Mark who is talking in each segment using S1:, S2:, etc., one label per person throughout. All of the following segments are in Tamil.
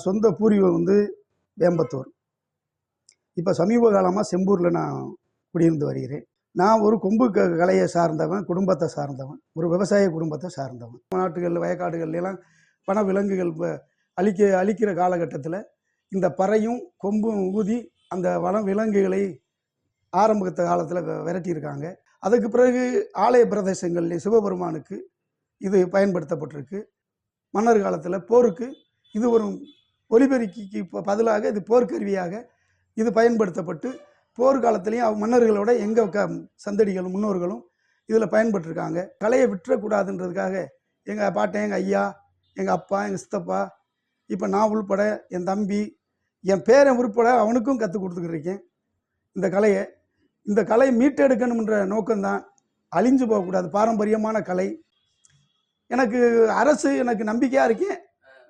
S1: சொந்த பூர்வீகம் வந்து வேம்பத்தூர். இப்போ சமீப காலமாக செம்பூரில் நான் குடியிருந்து வருகிறேன். நான் ஒரு கொம்பு கலையை சார்ந்தவன், குடும்பத்தை சார்ந்தவன், ஒரு விவசாய குடும்பத்தை சார்ந்தவன். நாட்டுகளில் வயக்காடுகள்லாம் வன விலங்குகள் அழிக்கிற காலகட்டத்தில் இந்த பறையும் கொம்பும் ஊதி அந்த வன விலங்குகளை ஆரம்ப காலத்தில் விரட்டியிருக்காங்க. அதுக்கு பிறகு ஆலய பிரதேசங்களில் சிவபெருமானுக்கு இது பயன்படுத்தப்பட்டிருக்கு. மன்னர் காலத்தில் போருக்கு இது ஒரு ஒலிபெருக்கிக்கு பதிலாக இது போர்க்கருவியாக இது பயன்படுத்தப்பட்டு போர்க்காலத்திலையும் மன்னர்களோட எங்கள் சந்தடிகளும் முன்னோர்களும் இதில் பயன்பட்டுருக்காங்க. கலையை விட்டுறக்கூடாதுன்றதுக்காக எங்கள் பாட்டன், எங்கள் ஐயா, எங்கள் அப்பா, எங்கள் சித்தப்பா, இப்போ நான் உள்பட என் தம்பி, என் பேரன் உள்பட அவனுக்கும் கற்றுக் கொடுத்துக்கிருக்கேன் இந்த கலையை. இந்த கலையை மீட்டெடுக்கணுன்ற நோக்கம்தான். அழிஞ்சு போகக்கூடாது பாரம்பரியமான கலை. எனக்கு அரசு எனக்கு நம்பிக்கையாக இருக்கேன்.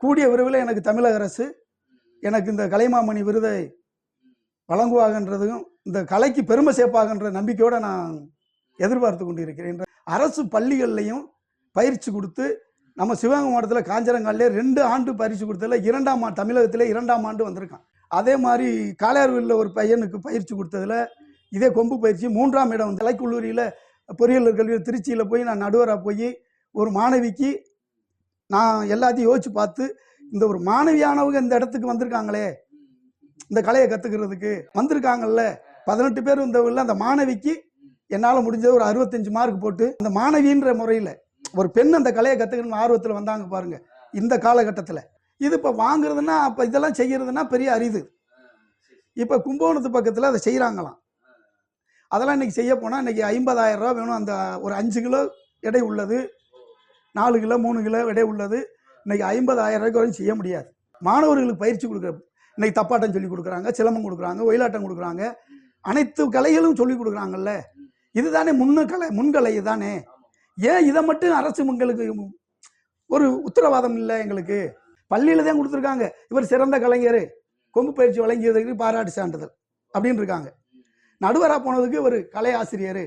S1: கூடிய விரைவில் எனக்கு தமிழக அரசு எனக்கு இந்த கலைமாமணி விருதை வழங்குவாங்கன்றதும் இந்த கலைக்கு பெருமை சேர்ப்பாகன்ற நம்பிக்கையோடு நான் எதிர்பார்த்து கொண்டு இருக்கிறேன். அரசு பள்ளிகள்லையும் பயிற்சி கொடுத்து நம்ம சிவகங்கை மாவட்டத்தில் காஞ்சரங்காலே 2 ஆண்டு பயிற்சி கொடுத்ததில் தமிழகத்தில் 2ஆம் ஆண்டு வந்திருக்கான். அதே மாதிரி காளையார்வில் ஒரு பையனுக்கு பயிற்சி கொடுத்ததில் இதே கொம்பு பயிற்சி 3ஆம் இடம் வந்து கலைக்கல்லூரியில் பொறியியல் கல்வி திருச்சியில் போய் நான் நடுவராக போய் ஒரு மாணவிக்கு நான் எல்லாத்தையும் யோசிச்சு பார்த்து இந்த ஒரு மாணவியானவங்க இந்த இடத்துக்கு வந்திருக்காங்களே, இந்த கலையை கற்றுக்கிறதுக்கு வந்திருக்காங்கல்ல 18 பேர் வந்தவங்கள அந்த மாணவிக்கு என்னால் முடிஞ்ச ஒரு 65 மார்க் போட்டு அந்த மாணவின்ற முறையில் ஒரு பெண் அந்த கலையை கற்றுக்கணும்னு ஆர்வத்தில் வந்தாங்க பாருங்க. இந்த காலகட்டத்தில் இது இப்போ வாங்குறதுன்னா அப்போ இதெல்லாம் செய்கிறதுனா பெரிய அரிது. இப்போ கும்பகோணத்து பக்கத்தில் அதை செய்கிறாங்களாம். அதெல்லாம் இன்றைக்கி செய்ய போனால் இன்றைக்கி 50,000 ரூபா வேணும். அந்த ஒரு 5 கிலோ எடை உள்ளது, 4 கிலோ 3 கிலோ எடை உள்ளது. இன்றைக்கி 50,000 ரூபாய்க்கு வரைக்கும் செய்ய முடியாது. மாணவர்களுக்கு பயிற்சி கொடுக்குற இன்றைக்கி தப்பாட்டம் சொல்லிக் கொடுக்குறாங்க, சிலம்பம் கொடுக்குறாங்க, ஒயிலாட்டம் கொடுக்குறாங்க, அனைத்து கலைகளும் சொல்லிக் கொடுக்குறாங்கல்ல. இதுதானே முன்கலை தானே. ஏன் இதை மட்டும் அரசு எங்களுக்கு ஒரு உத்தரவாதம் இல்லை? எங்களுக்கு பள்ளியில் தான் கொடுத்துருக்காங்க. இவர் சிறந்த கலைஞர், கொம்பு பயிற்சி வழங்கியதுக்கு பாராட்டு சான்றிதழ் அப்படின்னு இருக்காங்க. நடுவராக போனதுக்கு ஒரு கலை ஆசிரியர்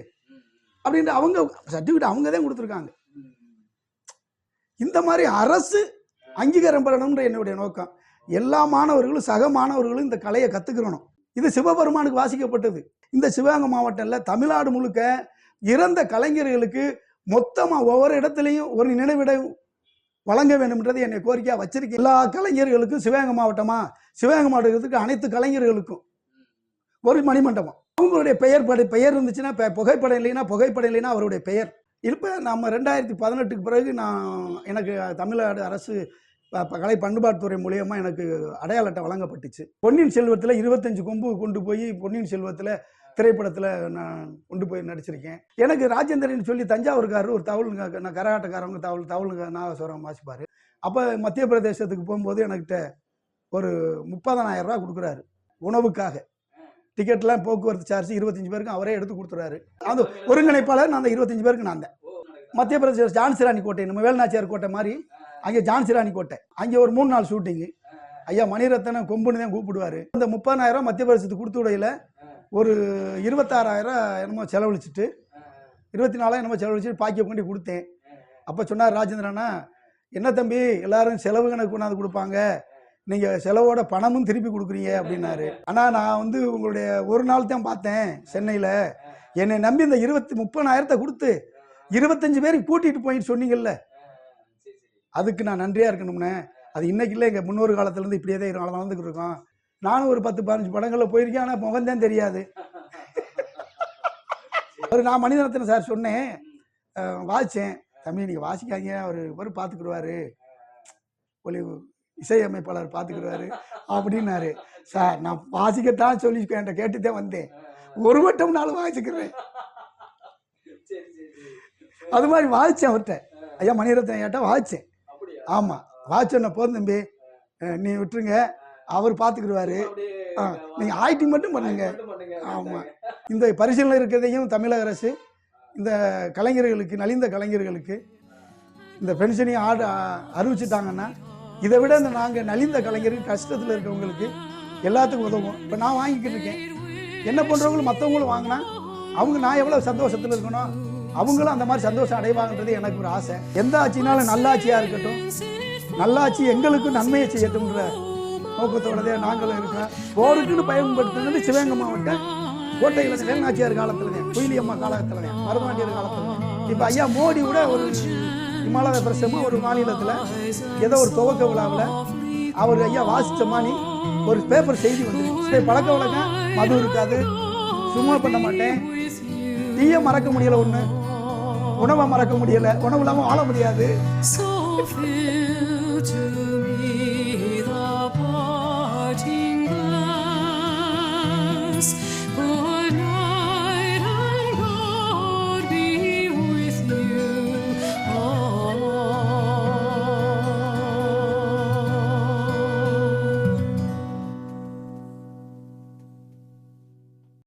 S1: அப்படின்ட்டு அவங்க சர்டிஃபிகேட் அவங்க தான் கொடுத்துருக்காங்க. இந்த மாதிரி அரசு அங்கீகாரம் பெறணும்ன்ற என்னுடைய நோக்கம். எல்லா மாணவர்களும் சக மாணவர்களும் இந்த கலையை கற்றுக்கிறணும். இது சிவபெருமானுக்கு வாசிக்கப்பட்டது. இந்த சிவகங்கை மாவட்டத்தில் தமிழ்நாடு முழுக்க இறந்த கலைஞர்களுக்கு மொத்தமாக ஒவ்வொரு இடத்துலையும் ஒரு நினைவிடம் வழங்க வேண்டும்ன்றது என்னை கோரிக்கையாக வச்சிருக்கேன். எல்லா கலைஞர்களுக்கும் சிவகங்கை மாவட்டத்துக்கு அனைத்து கலைஞர்களுக்கும் ஒரு மணிமண்டபம், அவங்களுடைய பெயர் இருந்துச்சுன்னா புகைப்படம் இல்லைன்னா அவருடைய பெயர். இப்போ நம்ம 2018க்கு பிறகு எனக்கு தமிழ்நாடு அரசு கலை பண்பாட்டுத்துறை மூலமா எனக்கு அடையாள அட்டை வழங்கப்பட்டுச்சு. பொன்னியின் செல்வத்தில் 25 கொம்பு கொண்டு போய் பொன்னியின் செல்வத்தில் திரைப்படத்தில் நான் கொண்டு போய் நடிச்சிருக்கேன். எனக்கு ராஜேந்திரன் சொல்லி தஞ்சாவூர்காரர் ஒரு தவள், நான் கரகாட்டக்காரவங்க தவள் நாகஸ்வரம் வாசிப்பார். அப்போ மத்திய பிரதேசத்துக்கு போகும்போது எனக்கிட்ட ஒரு 30,000 ரூபா கொடுக்குறாரு உணவுக்காக. டிக்கெட்லாம் போக்குவரத்து சார்ஜ் 25 பேருக்கு அவரே எடுத்து கொடுத்துறாரு. அது ஒருங்கிணைப்பாளர் நான் அந்த 25 பேருக்கு நான் தான். மத்திய பிரதேச ஜான்சிராணி கோட்டை, நம்ம வேலுநாச்சியார் கோட்டை மாதிரி அங்கே ஜான்சிராணி கோட்டை, அங்கே ஒரு 3 நாள் ஷூட்டிங்கு. ஐயா மணிரத்னம் கொம்புன்னு தான் கூப்பிடுவார். அந்த 30,000 மத்திய பிரதேசத்துக்கு கொடுத்து விடையில் ஒரு 26,000 என்னமோ செலவழிச்சிட்டு 24,000 என்னமோ செலவழிச்சிட்டு பாக்கிய கொண்டு கொடுத்தேன். அப்போ சொன்னார் ராஜேந்திரனா, என்ன தம்பி எல்லாரும் செலவு கணக்கு கொண்டாந்து கொடுப்பாங்க, நீங்கள் செலவோட பணமும் திருப்பி கொடுக்குறீங்க அப்படின்னாரு. ஆனால் நான் வந்து உங்களுடைய ஒரு நாள் தான் பார்த்தேன் சென்னையில், என்னை நம்பி இந்த 30,000 கொடுத்து 25 பேருக்கு கூட்டிகிட்டு போயிட்டு சொன்னீங்கல்ல, அதுக்கு நான் நன்றியாக இருக்கணும்னே. அது இன்னைக்கு இல்லை, எங்கள் முன்னொரு காலத்துலேருந்து இப்படியே தான் வளர்ந்துக்கிட்டு இருக்கோம். நானும் ஒரு 10-15 படங்களில் போயிருக்கேன், ஆனால் முகம்தான் தெரியாது. நான் மணிரத்னம் சார் சொன்னேன், வாசித்தேன், தம்பி நீங்கள் வாசிக்காங்க, அவர் பார்த்துக்கிடுவார், ஒளி இசையமைப்பாளர் பார்த்துக்கிடுவார் அப்படின்னாரு. சார் நான் வாசிக்கத்தான் சொல்லி என்கிட்ட கேட்டுதான் வந்தேன், ஒரு வட்டம் நாளும் வாசிக்கிறேன். அது மாதிரி வாசித்தேன் அவர்கிட்ட. ஐயா மணிரத்னம் ஏட்டா வாசித்தேன். ஆமாம், வாசிச்சோன்ன போதும் தம்பி நீ விட்டுருங்க, அவர் பார்த்துக்கிடுவார், நீங்கள் ஆக்டிங் மட்டும் பண்ணுங்க. ஆமாம், இந்த பரிசீலனை இருக்கிறதையும் தமிழக அரசு இந்த கலைஞர்களுக்கு, நலிந்த கலைஞர்களுக்கு இந்த பென்ஷனையும் அறிவிச்சுட்டாங்கன்னா, இதை விட இந்த நாங்கள் நலிந்த கலைஞருக்கு கஷ்டத்தில் இருக்கவங்களுக்கு எல்லாத்துக்கும் உதவும். இப்போ நான் வாங்கிக்கிட்டு இருக்கேன், என்ன பண்ணுறவங்களும் மற்றவங்களும் வாங்கினா நான் எவ்வளோ சந்தோஷத்தில் இருக்கணும், அவங்களும் அந்த மாதிரி சந்தோஷம் அடைவாங்கன்றது எனக்கு ஒரு ஆசை. எந்த ஆட்சினாலும் நல்லாட்சியாக இருக்கட்டும், நல்லாட்சி எங்களுக்கு நன்மையை செய்யட்டும்ன்ற நோக்கத்தோடதே நாங்களும் இருக்கோம். போருக்குன்னு பயன்படுத்தினது சிவகங்கை மாவட்டம் கோட்டையில் வேலுநாச்சியார் காலத்துலதே, குயிலியம்மா காலத்துலதே, மருதுநாட்டியார் காலத்துல. இப்போ ஐயா மோடி கூட ஒரு இமாலய பிரதேசமாக ஒரு மாநிலத்தில் ஏதோ ஒரு துவக்க விழாவில் அவர் ஐயா வாசித்த மாதிரி ஒரு பேப்பர் செய்தி வந்துருக்கு. பழக்க வழக்கம் மது இருக்காது, சும்மா பண்ண மாட்டேன், தீய மறக்க முடியல, ஒன்று உணவை மறக்க முடியல, உணவு இல்லாமல் வாழ முடியாது.